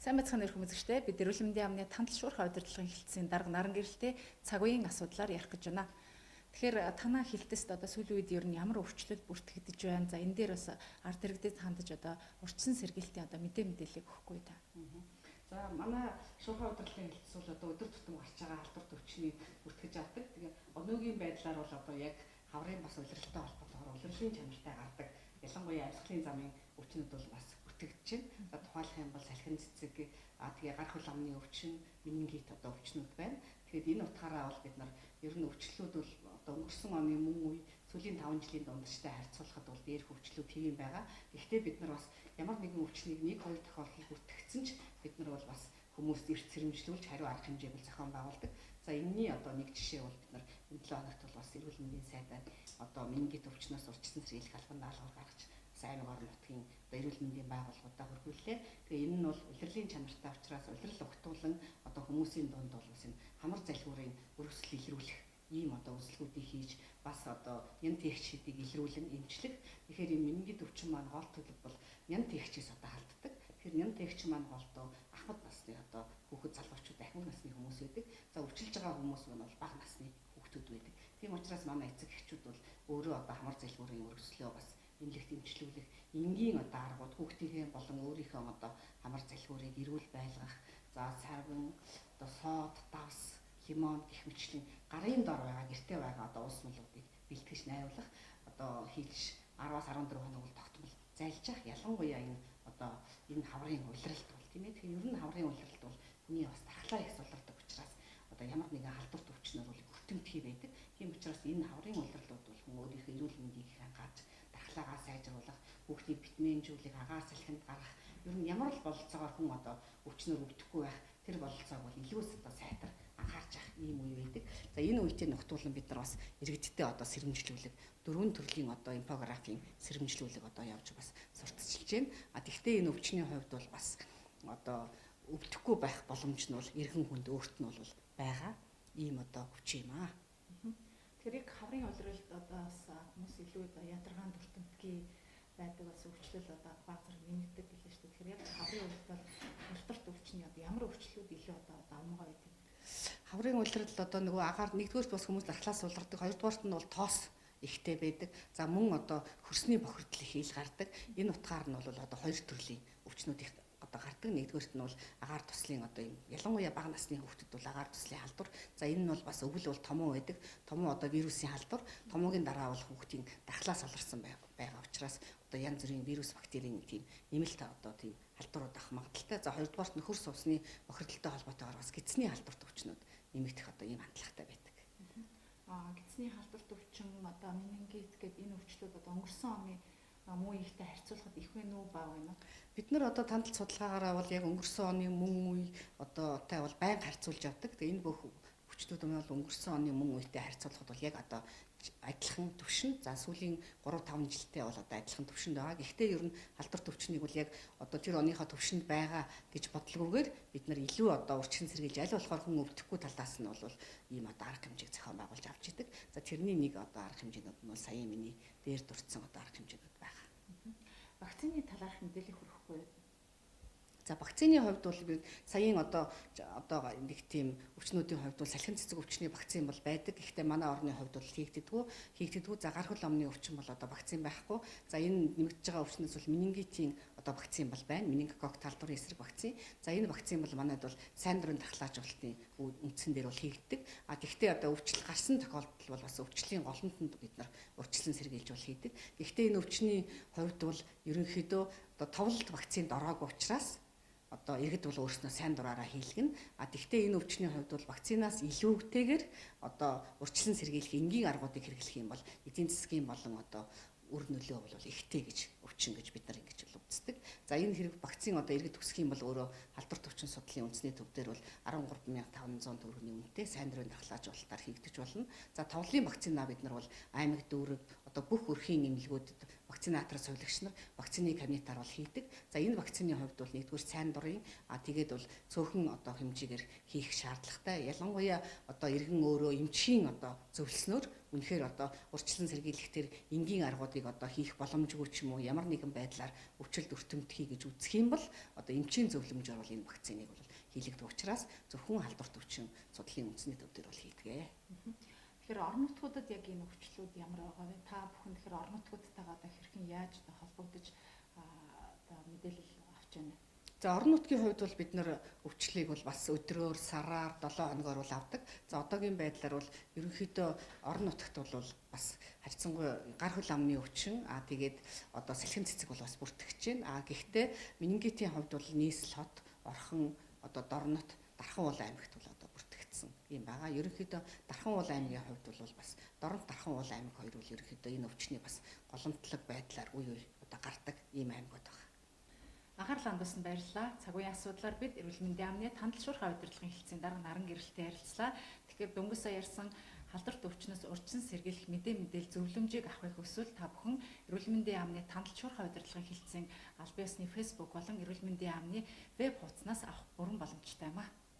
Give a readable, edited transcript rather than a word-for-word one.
Сайн байцгаана өрх үзэгчдээ. Бид эрүүл мэндийн яамны тантал шуурхай удирдлагын хэлтсийн дарга наран гэрэлтэй цаг үеийн асуудлаар ярих гэж байна. Тэгэхээр танаа хэлтэст одоо сүүлийн үед ер нь ямар өвчлөл бүртгэгдэж байна? За энэ дээр бас ард иргэдэд хандаж одоо урьдчилан сэргийлтийн одоо мэдээллийг өгөхгүй та. За манай шуурхай удирдлагын хэлтс бол одоо өдөр тутам гарч байгаа халдвар төвчнийг бүртгэж авдаг. Тэгээ өнөөгийн байдлаар бол одоо яг хаврын бас улиралтай холбоотойгоор улирлын чанартай гардаг. Ялангуяа амьсгалын замын өвчнүүд бол бас бүртгэгдэж байна. За тухайлах юм бол салхин цэцэг, тэгээ гар хөл амны өвчин, менингит одоо өвчнүүд байна. Тэгэхээр энэ утгаараа бол бид нар ер нь өвчлөлүүд бол одоо өнгөрсөн оны мөн үе сүүлийн 5 жилийн дундчтай харьцуулахад бол дээрх өвчлүүд хэвэн байгаа. Гэхдээ бид нар бас ямар нэгэн өвчнийг 1-2 тохиолдолд бүртгэгдсэн ч бид нар бол бас хүмүүст эрт сэрэмжлүүлж хариу арга хэмжээг зохион байгуулдаг. За энэний одоо нэг жишээ бол бид нар энэ 7 хоногт бол бас эрүүл мэндийн сайдаар одоо менингит өвчнөөс урьдчилан сэргийлэх албан даалгавар гаргаж аймаг орон нутгийн одоо эрүүл мэндийн байгууллагуудаа хөрвүүллээ. Тэгээ энэ нь бол улирлын чанартай учраас улирал огтуулан одоо хүмүүсийн дунд бол бас энэ хамар залхуурын өргөсөл илрүүлэх ийм одоо үзлэгүүдийг хийж бас одоо ням тэгчдийг илрүүлэн эмчлэх. Тэгэхээр энэ менингит өвчин маань гол төлөв бол ням тэгчээс одоо халддаг. Тэгэхээр ням тэгч маань голдоо ахмад насны одоо хүүхэд залуучууд ахмад насны хүмүүс байдаг. За өвчилж байгаа хүмүүс нь бол бага насны хүүхдүүд байдаг. Тийм учраас манай эцэг эхчүүд бол өөрөө одоо хамар залхуурын өргөслөө бас эмнэлэгт эмчлүүлэх энгийн одоо аргууд хүүхдийнхээ болон өөрийнхөө одоо хамар залхуурыг эрүүл байлгах, за сарвин, одоо соод, давс, лимон гэх мэтлэн гарын дор байгаа гэртээ байгаа одоо уус мулуудыг бэлтгэж найруулах одоо хийж 10-аас 14 хоног бол тогтмол зайлжих. Ялангуяа энэ одоо энэ хаврын улиралт бол тийм ээ. Тэгэхээр ер нь хаврын улиралт бол хүний бас дархлаа их сулардаг учраас одоо ямар нэгэн халдварт өвчнөр бол хүртэмтгий байдаг. Тийм учраас энэ хаврын улирлууд бол хүн өөрийнхөө эрүүл мэндийг хангаж дархлаагаа сайжруулах, хүүхдийг витаминжуулах, агаар салхинд гаргах, ер нь ямар л бололцоогоор хүн одоо өвчнөр өвдөхгүй байх тэр бололцоог бол илүүс одоо сайтар анхаарч явах ийм үе байдаг. За энэ үетэй нөхтүүлэн бид нар бас иргэдтэй одоо сэрэмжлүүлэг 4 төрлийн одоо инфографийн сэрэмжлүүлэг одоо явж бас сурталчилж байна. Тэгвэл энэ өвчний хувьд бол бас одоо өвдөхгүй байх боломж нь бол эргэн хүнд өөрт нь бол байгаа ийм одоо хүч юм аа. Тэгэхээр яг хаврын улиралд одоо бас хүмүүс илүү одоо ядаргаан дүртэмтгий байдаг бас өвчлөл одоо баг зэрэг нэмэгддэг гэлээ шүү дээ. Тэгэхээр яг хаврын улиралд бол улиралт өвчний одоо ямар өвчлүүд илүү одоо давмгай байдаг? Хаврын улирал одоо нөгөө агаар нэгдүгээрт бас хүмүүс дархлаас сулардаг, хоёрдугаарт нь бол тоос ихтэй байдаг. За мөн одоо хөрсний бохирдол их ил гардаг. Энэ утгаар нь бол одоо 2 төрлийн өвчнүүд их одоо гардаг. Нэгдүгээрт нь бол агаар туслын одоо юм ялангуяа бага насны хүүхдэд бол агаар туслын халдвар. За энэ нь бол бас өвөл бол томоо байдаг. Томоо одоо вирусын халдвар. Томоогийн дараа бол хүүхдийн дархлаас солирсон байгаа учраас одоо янз бүрийн вирус бактерийн тийм нэмэлт одоо тийм халдварууд авах магадaltaй. За хоёрдугаарт нь хөрс усны бохирдолтой холбоотойгоор бас гидсний халдварт өвчнүүд нэмэгдэх одоо ийм хандлагатай байдаг. Гидсний халдварт өвчин одоо менингит гэдэг энэ өвчлүүд одоо өнгөрсөн оны мөн үеийнхтэй харьцуулахад их вэ нүү бага байна уу? Бид нар одоо тандал судалгаагаараа бол яг өнгөрсөн оны мөн үе одоо тай бол байнга харьцуулж явдаг. Тэгээ энэ бүх өвчтүүд нь бол өнгөрсөн оны мөн үетэй харьцуулахад бол яг одоо адилхан төвшин. За сүүлийн 3-5 жилдээ бол одоо адилхан төвшөнд байгаа. Гэхдээ ер нь халдварт өвчнийг бол яг одоо тэр оныхоо төвшөнд байгаа гэж бодлогоогоор бид нар илүү одоо урьдчилан сэргийлж аль болохоор хүн өвдөхгүй талаас нь бол ийм одоо арга хэмжээг зохион байгуулж авч идэг. За тэрний нэг одоо арга хэмжээнүүд нь бол саяын миний дээр дурдсан одоо арга хэмжээнүүд байгаа. Вакцины талаарх мэдээлэл хүргэхгүй. За вакцины хувьд бол бид саяын одоо нэг тийм өвчнүүдийн хувьд бол салхин цэцэг өвчний вакцин бол байдаг. Гэхдээ манай орны хувьд бол хийгддэггүй. За гар хөл амны өвчин бол одоо вакцин байхгүй. За энэ нэмэгдэж байгаа өвчнөөс бол менингитийн одоо вакцин бол байна. Менингокок талдварын эсрэг вакцин. За энэ вакцин бол манайд бол сайн дурын дархлаажуулалтын үндсэн дээр бол хийгддэг. Тэгвэл одоо өвчл гарсан тохиолдолд бол бас өвчлийн голомтонд бид нар урьдчилан сэргийлж бол хийдэг. Гэхдээ энэ өвчний хувьд бол ерөнхийдөө одоо товлолт вакцинд ороогүй учраас одоо иргэд бол өөрснөө сайн дураараа хийлгэнэ. Тэгвэл энэ өвчний хувьд бол вакцинаас илүүтэйгээр одоо урьдчилан сэргийлэх энгийн аргуудыг хэрэглэх юм бол эдийн засгийн болон одоо үр нөлөө бол ихтэй гэж өвчин гэж бид нар ингэж бол үздэг. За энэ хэрэг вакцин одоо иргэд төсөх юм бол өөрөө халдварт өвчин судлалын үндэсний төв дээр бол 13,500 төгрөгийн үнэтэй сайн дурын дархлаажуулалтаар хийгдэж болно. За товлын вакцинаа бид нар бол аймаг дүүрэг одоо бүх өрхийн эмнэлгүүдэд вакцинатор сувилагч нар вакцины кабинетаар бол хийдэг. За энэ вакцины хувьд бол нэгдүгээр сайн дурын тэгээд бол цөөхөн одоо хэмжээгээр хийх шаардлагатай. Ялангуяа одоо иргэн өөрөө эмчийн одоо зөвлөснөөр үнэхээр одоо урьдчилан сэргийлэхтэр энгийн аргуудыг одоо хийх боломжгүй ч юм уу ямар нэгэн байдлаар өвчлөлт өртөмт хий гэж үзэх юм бол одоо эмчийн зөвлөмжөөр бол энэ вакциныг бол хийлэгдэх учраас зөвхөн халдварт өвчин судлалын үндэсний төв дээр бол хийдэг. Тэгэхээр орон нутгуудад яг энэ өвчлүүд ямар байгаа вэ? Та бүхэн тэгэхээр орон нутгуудтайгаа одоо хэрхэн яаж одоо холбогдож одоо мэдээлэл авч байна вэ? За орон нутгийн хувьд бол бид нар өвчлөлийг бол бас өдрөөр сараар 7 хоногор бол авдаг. За одоогийн байдлаар бол ерөнхийдөө орон нутагт бол бас харьцангуй гар хөл амны өвчин тэгээд одоо сэлхэн цэцэг бол бас бүртгэж байна. Гэхдээ менингитийн хувьд бол нийслэл хот, орхон одоо Дорнот, Дархан уул аймагт бол одоо бүртгэгдсэн юм байгаа. Ерөнхийдөө Дархан уул аймгийн хувьд бол бас Дорнот Дархан уул аймаг хоёр бол ерөнхийдөө энэ өвчний бас голомтлог байдлаар үе одоо гардаг ийм аймагуд байна. Анхаарал хандуулсанд баярлалаа. Цаг үеийн асуудлаар бид эрүүл мэндийн яамны тандал шуурхай удирдлагын хэлтсийн дарга наран гэрэлтэй ярилцлаа. Тэгэхээр дөнгөж сая ярьсан халдварт өвчнөөс урьдчилан сэргийлэх мэдээлэл зөвлөмжийг авахыг хүсвэл та бүхэн эрүүл мэндийн яамны тандал шуурхай удирдлагын хэлтсийн албан ёсны фэйсбુક болон эрүүл мэндийн яамны веб хуудаснаас авах бүрэн боломжтой юм а.